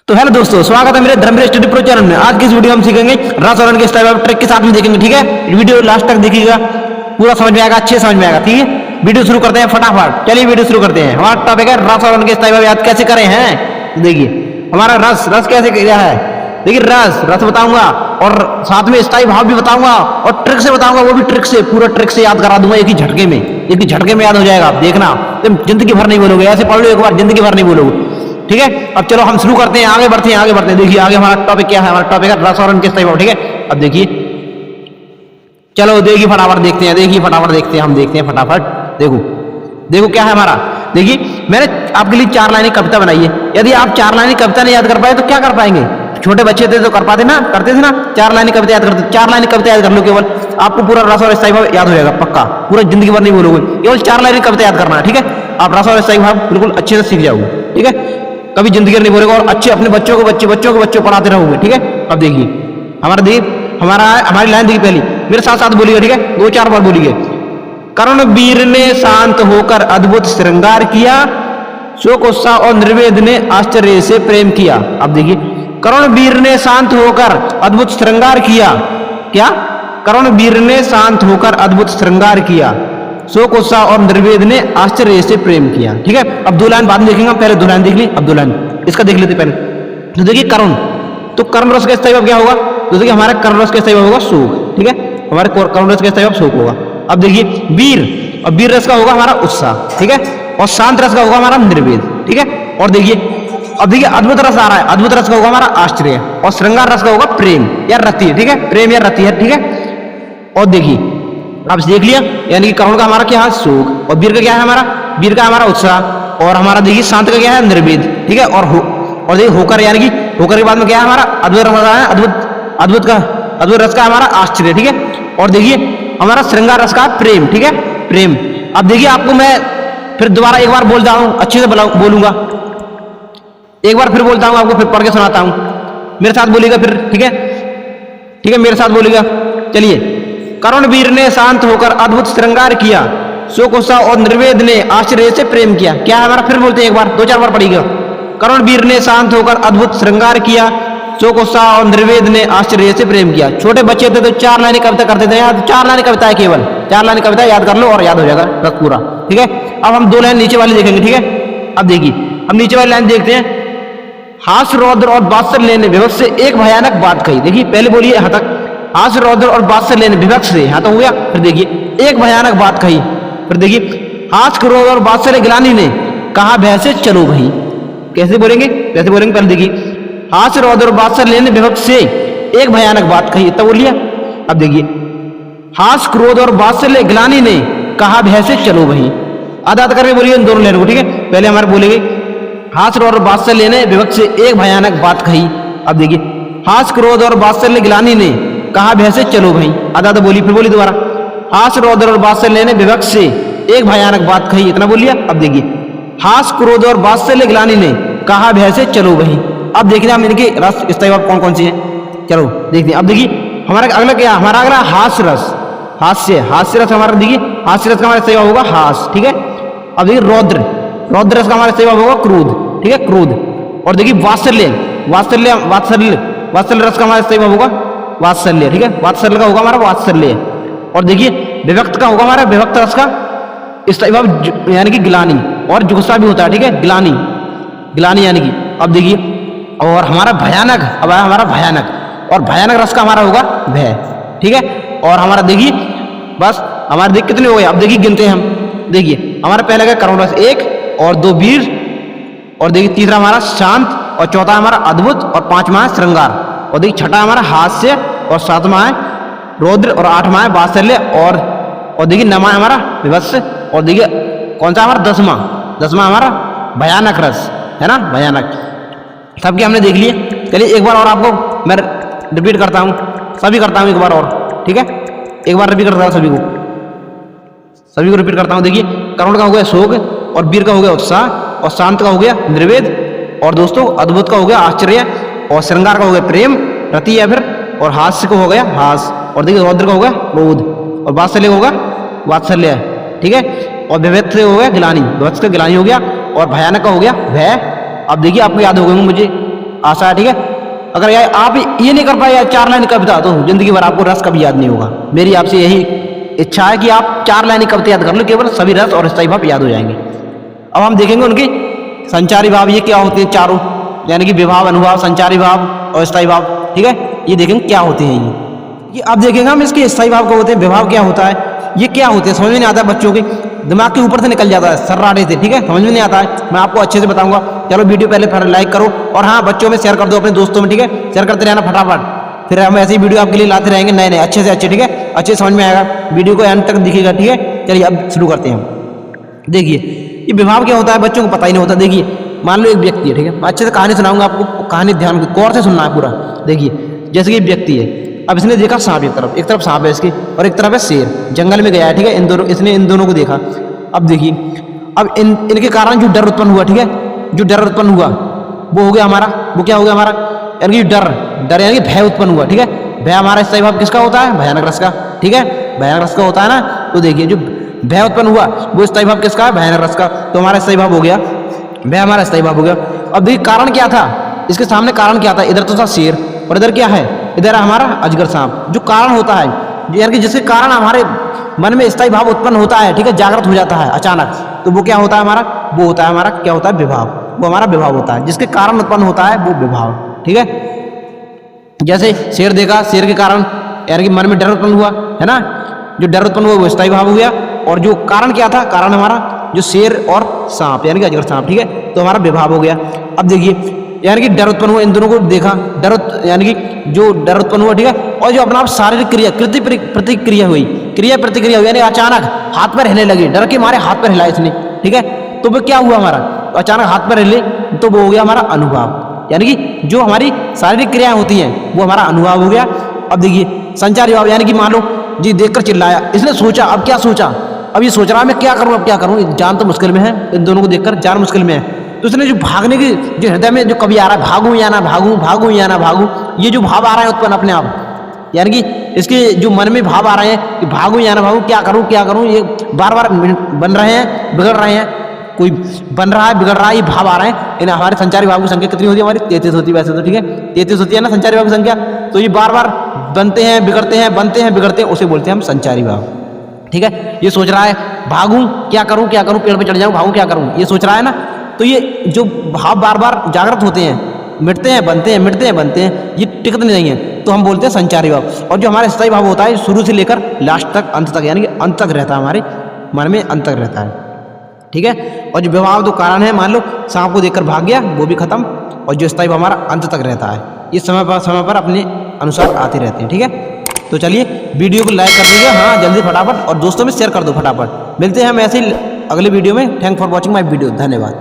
तो हेलो दोस्तों, स्वागत है मेरे धर्मवीर स्टडी प्रो चैनल में। आज की इस वीडियो में हम सीखेंगे रस और रन के स्टाइल ऑफ ट्रिक के साथ में देखेंगे। ठीक है, वीडियो लास्ट तक देखिएगा, पूरा समझ में आएगा, अच्छे समझ में आएगा। ठीक है, वीडियो शुरू करते हैं फटाफट। चलिए वीडियो शुरू करते हैं। हमारा टॉपिक है रस और रन के स्टाइल याद कैसे करें हैं। देखिए हमारा रस कैसे किया है। देखिए रस बताऊंगा और साथ में स्थायी भाव भी बताऊंगा और ट्रिक से बताऊंगा, वो भी ट्रिक से, पूरा ट्रिक से याद करा दूंगा एक ही झटके में याद हो जाएगा। आप देखना, तुम जिंदगी भर नहीं बोलोगे, ऐसे पढ़ लो एक बार, जिंदगी भर नहीं बोलोगे। ठीक है, अब चलो हम शुरू करते हैं, आगे बढ़ते हैं। देखिए आगे हमारा टॉपिक क्या है। हमारा टॉपिक है रस और रन किस टाइप। ठीक है, अब देखिए, चलो देखिए फटाफट देखते हैं, हम देखते हैं फटाफट। देखो क्या है हमारा। देखिए मैंने आपके लिए 4 लाइनें कविता बनाई है। यदि आप 4 लाइनें कविता नहीं याद कर पाए तो क्या कर पाएंगे। छोटे बच्चे थे तो करते थे ना 4 लाइनें कविता याद करते। 4 लाइनें कविता याद कर लो, केवल आपको पूरा रस और स्थायी भाव याद हो जाएगा पक्का। पूरा जिंदगी भर नहीं बोलोगे, केवल 4 लाइनें कविता याद करना है। ठीक है, आप रस और स्थायी भाव बिल्कुल अच्छे से सीख जाओगे। ठीक है, कभी जिंदगी भर नहीं बोलेगा और अच्छे अपने बच्चों को पढ़ाते रहोगे। ठीक है, अब देखिए हमारी लाइन देखिए पहली, मेरे साथ बोलिएगा। ठीक है, 2-4 बार बोलिए। कर्णवीर ने शांत होकर अद्भुत श्रृंगार किया, शोक उत्साह और निर्वेद ने आश्चर्य से प्रेम किया। अब देखिए, कर्णवीर ने शांत होकर अद्भुत श्रृंगार किया। क्या? कर्णवीर ने शांत होकर अद्भुत श्रृंगार किया, शोक उत्साह और निर्वेद ने आश्चर्य से प्रेम किया। ठीक है, अब 2 लाइन बाद में देखेंगे। पहले 2 लाइन देख ली, अब 2 लाइन इसका देख लेते पहले। तो देखिए कर्ण, तो कर्ण रस का स्थायी भाव क्या होगा। तो देखिए हमारा कर्ण रस का स्थायी भाव होगा शोक। ठीक है, हमारे कर्ण रस का स्थायी भाव शोक होगा। अब देखिए वीर, और वीर रस का होगा हमारा उत्साह। ठीक है, और शांत रस का होगा हमारा निर्वेद। ठीक है, और देखिए अब देखिए अद्भुत रस आ रहा है, अद्भुत रस का होगा हमारा आश्चर्य, और श्रृंगार रस का होगा प्रेम या रति। ठीक है, प्रेम या रति है। ठीक है, और देखिए आप देख लिया, यानी कि कर्ण का हमारा क्या है शोक, और वीर का क्या है हमारा, वीर का हमारा उत्साह, और हमारा देखिए शांत का क्या है निर्वेद। ठीक है, और देखिए होकर, यानी कि होकर के बाद में क्या है हमारा अद्भुत रस है, अद्भुत रस का हमारा आश्चर्य। ठीक है, और देखिए हमारा श्रृंगार रस का प्रेम। ठीक है, प्रेम। अब देखिए आपको मैं फिर दोबारा एक बार बोलता हूं, अच्छे से बोलूंगा, एक बार फिर बोलता हूं आपको, फिर पढ़ के सुनाता हूं, मेरे साथ बोलिएगा फिर। ठीक है, मेरे साथ बोलिएगा। चलिए, कर्णवीर ने शांत होकर अद्भुत श्रृंगार किया, शोक उत्साह और निर्वेद ने आश्चर्य से प्रेम किया। क्या है हमारा, फिर बोलते हैं एक बार, 2-4 बार पढ़िएगा। कर्णवीर ने शांत होकर अद्भुत श्रृंगार किया, शोक उत्साह और निर्वेद ने आश्चर्य से प्रेम किया। छोटे बच्चे थे तो 4 लाइनें कविता करते थे, याद 4 लाइनें कविता है, केवल 4 लाइनें कविता याद कर लो और याद हो जाएगा रस पूरा। ठीक है, अब हम 2 लाइन नीचे वाली देखेंगे। ठीक है, अब देखिए हम नीचे वाली लाइन देखते हैं। हास्य रौद्र और वात्सल्य ने विभत्स से एक भयानक बात कही। देखिए पहले बोलिए यहाँ तक, हास्य रौद्र और वात्सल्य ने विभत्स से, यहाँ तो हो गया। फिर देखिए एक भयानक बात कही, फिर देखिए हास्य क्रोध और वात्सल्य ग्लानि ने कहा भय से चलो भाई। कैसे बोलेंगे, पहले देखिए हास्य रौद्र और वात्सल्य ने विभत्स से एक भयानक बात कही, तब बोलिए। अब देखिए हास्य क्रोध और वात्सल्य ग्लानि ने कहा भय से चलो भाई। आधा करके बोलिए इन दोनों लाइन को। ठीक है, पहले हमारे बोलेंगे हास्य और वात्सल्य ने विभत्स से एक भयानक बात कही। अब देखिए हास्य क्रोध और वात्सल्य ग्लानि ने कहा भय से चलो भाई। आधा तो बोली, फिर बोली दोबारा, हास्य रौद्र और वात्सल्य ने विभत्स से एक भयानक बात कही, इतना बोलिए। अब देखिए हास्य क्रोध और वात्सल्य ग्लानि ने कहा भय से चलो भाई। अब देखिए हम इनके रस स्थायी भाव कौन से हैं, चलो देखते हैं। अब देखिए हमारा अगला क्या, हमारा अगला हास्य रस, हास्य रस हमारा, देखिए हास्य रस का हमारा स्थायी भाव होगा हास्य। ठीक है, अब देखिए रौद्र रस का हमारा स्थायी भाव होगा क्रोध। ठीक है, क्रोध। और देखिए वात्सल्य रस का हमारा स्थायी भाव होगा वात्सल्य। ठीक है, वात्सल्य का होगा हमारा वात्सल्य। और देखिए विभक्त का होगा हमारा विभक्त रस का स्थायी भाव, यानी कि ग्लानि, और जुगुप्सा भी होता है। ठीक है, ग्लानि यानी कि। अब देखिए और हमारा भयानक, अब आया हमारा भयानक, और भयानक रस का हमारा होगा भय। ठीक है, और हमारा देखिए बस हमारे देखिए कितने हो गए, अब देखिए गिनते हैं हम। देखिए हमारा पहला क्या कर्ण रस 1, और 2 वीर, और देखिए तीसरा हमारा शांत, और चौथा हमारा अद्भुत, और 5वां है श्रृंगार, और देखिए छठा हमारा हास्य, और 7वां है रौद्र, और 8वां है वात्सल्य, और देखिए 9वां हमारा विभत्स, और देखिए कौन सा हमारा 10वां हमारा भयानक रस है ना, भयानक। सबके हमने देख लिए। चलिए एक बार और आपको मैं रिपीट करता हूँ, सभी करता हूँ एक बार और। ठीक है, एक बार रिपीट करता हूँ सभी को रिपीट करता हूँ। देखिए कर्ण का हो गया शोक, और वीर का हो गया उत्साह, और शांत का हो गया निर्वेद, और दोस्तों अद्भुत का हो गया आश्चर्य, और श्रृंगार का हो गया प्रेम रति या फिर, और हास्य को हो गया हास, और देखिए रौद्र का हो गया क्रोध, और वात्सल्य का होगा वात्सल्य। ठीक है, और विभत्स हो गया ग्लानि, विभत्स का ग्लानि हो गया, और भयानक का हो गया भय। अब देखिए आपको याद हो गए मुझे आशा है, ठीक है। अगर यार आप ये नहीं कर पाए यार 4 लाइन कविता, तो जिंदगी भर आपको रस कभी याद नहीं होगा। मेरी आपसे यही इच्छा है कि आप 4 लाइन कविता याद कर लो, केवल सभी रस और स्थायी भाव याद हो जाएंगे। अब हम देखेंगे उनके संचारी भाव ये क्या होते हैं चारों, यानी कि विभाव, अनुभाव, संचारी भाव और स्थायी भाव, ठीक है। ये देखेंगे क्या होते हैं ये अब देखेंगे हम इसके स्थायी भाव क्या होते हैं, विभाव क्या होता है, ये क्या होते हैं, समझ में नहीं आता है। बच्चों के दिमाग के ऊपर से निकल जाता है सर्राटे से, ठीक है, समझ में नहीं आता है। मैं आपको अच्छे से बताऊंगा। चलो वीडियो पहले लाइक करो और हाँ बच्चों में शेयर कर दो, अपने दोस्तों में, ठीक है, शेयर करते रहना फटाफट। फिर हम ऐसी वीडियो आपके लिए लाते रहेंगे नए नए अच्छे से अच्छे, ठीक है, अच्छे समझ में आएगा, वीडियो को एंड तक दिखेगा, ठीक है। चलिए अब शुरू करते हैं हम। देखिए ये विभाव क्या होता है, बच्चों को पता ही नहीं होता। देखिए मान लो एक व्यक्ति है, ठीक है, मैं अच्छे से कहानी सुनाऊंगा आपको, कहानी ध्यान गौर से सुनना है पूरा। देखिए जैसे कि व्यक्ति है, अब इसने देखा सांप, एक तरफ सांप है इसकी और एक तरफ है शेर, जंगल में गया है, ठीक है, इसने इन दोनों को देखा। अब देखिए अब इनके कारण जो डर उत्पन्न हुआ, ठीक है, जो डर उत्पन्न हुआ वो हो गया हमारा, वो क्या हो गया हमारा, यानी कि डर यानी कि भय उत्पन्न हुआ, ठीक है। भय हमारा स्थायी भाव किसका होता है, भयानक रस का, ठीक है, भयानक रस का होता है ना। तो देखिए जो भय उत्पन्न हुआ वो स्थायी भाव किसका है, भयानक रस का, तो हमारा स्थायी भाव हो गया, भय हमारा स्थायी भाव हो गया। अब देखिए कारण क्या था, इसके सामने कारण क्या था, इधर तो था शेर और इधर क्या है, इधर हमारा अजगर सांप। जो कारण होता है यानी कि जिसके कारण हमारे मन में स्थायी भाव उत्पन्न होता है, ठीक है, जागृत हो जाता है अचानक, तो वो क्या होता है हमारा, वो होता है हमारा क्या होता है, विभाव। वो हमारा विभाव होता है, जिसके कारण उत्पन्न होता है वो विभाव, ठीक है। जैसे शेर देखा, शेर के कारण यानी कि मन में डर उत्पन्न हुआ, है ना, जो डर उत्पन्न हुआ वो स्थायी भाव हो गया। और जो कारण क्या था, कारण हमारा जो शेर और सांप यानी कि अजगर सांप, ठीक है, तो हमारा विभाव हो गया। अब देखिए यानी कि डर उत्पन्न हुआ, इन दोनों को देखा, यानी कि जो डर उत्पन्न हुआ, ठीक है, और जो अपना शारीरिक क्रिया प्रतिक्रिया हुई, क्रिया प्रतिक्रिया हुई, यानी अचानक हाथ पैर हिलने लगे, डर के मारे हाथ पैर हिलाए इसने, ठीक है, तो वो क्या हुआ हमारा, अचानक हाथ पैर हिले, तो वो हो गया हमारा अनुभव, यानी कि जो हमारी शारीरिक क्रियाएं होती हैं वो हमारा अनुभव हो गया। अब देखिए संचारी भाव, यानी कि मान लो जी देखकर चिल्लाया, इसने सोचा, अब क्या सोचा, अब ये सोच रहा है मैं क्या करूं, अब क्या करूं, जान तो मुश्किल में है, इन दोनों को देखकर जान मुश्किल में है, तो उसने जो भागने की जो हृदय में जो कभी आ रहा है, भागूं या ना भागूं, भागूं या ना भागूं, ये जो भाव आ रहा है उत्पन्न अपने आप, यानी कि इसके जो मन में भाव आ रहे हैं कि भागूं या ना भागूं, क्या करूं, ये बार बार बन रहे हैं, बिगड़ रहे हैं, कोई बन रहा है, बिगड़ रहा है, ये भाव आ रहे हैं। इन हमारे संचारी भाव की संख्या कितनी होती है, हमारी 33 होती है वैसे तो, ठीक है, 33 होती है ना संचारी भाव की संख्या। तो ये बार बार बनते हैं, बिगड़ते हैं, बनते हैं, बिगड़ते हैं, उसे बोलते हैं हम संचारी भाव, ठीक है। ये सोच रहा है भागूं, क्या करूं, पेड़ पे चढ़ जाऊं, भागूं क्या करूं, ये सोच रहा है ना। तो ये जो भाव बार बार जागृत होते हैं, मिटते हैं, बनते हैं, मिटते हैं, बनते हैं, ये टिकते नहीं है, तो हम बोलते हैं संचारी भाव। और जो हमारा स्थायी भाव होता है शुरू से लेकर लास्ट तक, अंत तक, यानी कि अंत तक रहता है, हमारे मन में अंत तक रहता है, ठीक है। और जो विभाव तो कारण है, मान लो सांप को देखकर भाग गया, वो भी खत्म, और जो स्थायी भाव हमारा अंत तक रहता है, ये समय पर अपने अनुसार आते रहते हैं, ठीक है। तो चलिए वीडियो को लाइक कर दीजिए, हाँ जल्दी फटाफट, और दोस्तों में शेयर कर दो फटाफट। मिलते हैं हम ऐसे ही अगले वीडियो में। Thank for watching my video, धन्यवाद।